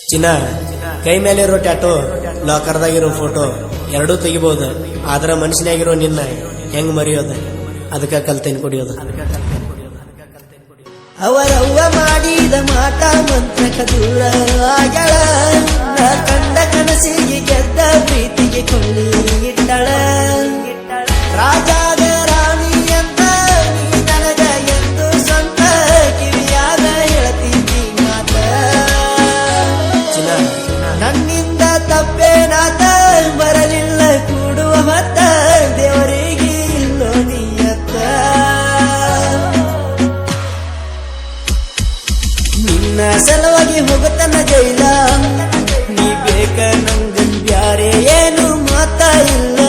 ಚಿನ್ನ ಕೈ ಮೇಲಿರೋ ಟ್ಯಾಟೋ ಲಾಕರ್ದಾಗಿರೋ ಫೋಟೋ ಎರಡೂ ತೆಗಿಬಹುದು. ಆದ್ರ ಮನುಷ್ಯನಾಗಿರೋ ನಿನ್ನ ಹೆಂಗ್ ಮರೆಯೋದ? ಅದಕ್ಕ ಕಲ್ತೇನ್ ಕುಡಿಯೋದು. ಅವರವ್ವ ಮಾಡಿದ ಮಾಟ ಮಂತ್ರಕ ದೂರ ಆಗ್ಯಾಳ. ಕಂಡ ಕನಸಿಗೆ ಗೆದ್ದ ಪ್ರೀತಿಗೆ ಕೊಳ್ಳಿ ಇಟ್ಟಳ. ರಾಜಾದ ರಾಣಿ ಅಂತ ನೀ ನನಗ ಎಂದು ಸ್ವಂತ ಕಿವಿಯಾಗ ಹೇಳ್ತಿದ್ದಿ ಮಾತ. ನನ್ನಿಂದ ತಪ್ಪೇನಾತ ಬರಲಿಲ್ಲ ಕೂಡುವ ಮತ್ತ ದೇವರಿಗೆ ಇಲ್ಲೋ ನೀಯತ್ತ. ನಿನ್ನ ಸಲುವಾಗಿ ಹೋಗುತ್ತನ ಜೈಲ, ನೀ ಬೇಕ ನಂಗ ಬ್ಯಾರೆ ಏನು ಮಾತ ಇಲ್ಲ.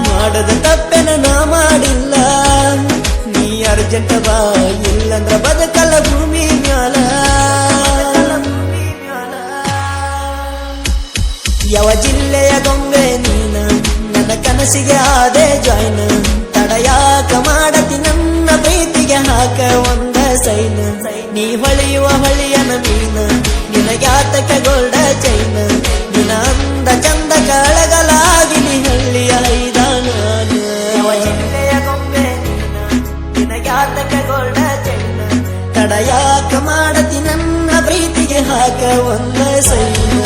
ಮಾಡದ ತಪ್ಪೆನ ನಾ ಮಾಡಿಲ್ಲ, ನೀ ಅರ್ಜೆಂಟ್ ಬಾ ಇಲ್ಲಂದ್ರ ಬದುಕಲ್ಲ ಭೂಮಿ ಮ್ಯಾಲ. ಯಾವ ಜಿಲ್ಲೆಯ ಗೊಂಬೆ ನೀನ ನನ್ನ ಕನಸಿಗೆ ಆದೆ ಜಾಯ್ನ. ತಡಯಾಕ ಮಾಡತಿ ನನ್ನ ಪ್ರೀತಿಗೆ ಹಾಕ ಒಂದ ಸೈನ. ನೀ ಹೊಳೆಯುವ ಹೊಳೆಯನ ಮೀನ ನಿನಗ್ಯಾತಕ ಗೋಲ್ಡ ಚೈನ. ನಿನ ಅಂದ ಚಂದ ಕಳಗಲಾಗಿ ನೀ ಹಳ್ಳಿಯ ಐದಾನ. ಯಾವ ಜಿಲ್ಲೆಯ ಗೊಂಬೆ ನೀನ ನಿನಗ್ಯಾತಕ ಗೋಲ್ಡ ಚೈನ. ತಡಯಾಕ ಮಾಡತಿ ನನ್ನ ಪ್ರೀತಿಗೆ ಹಾಕ ಒಂದ ಸೈನ.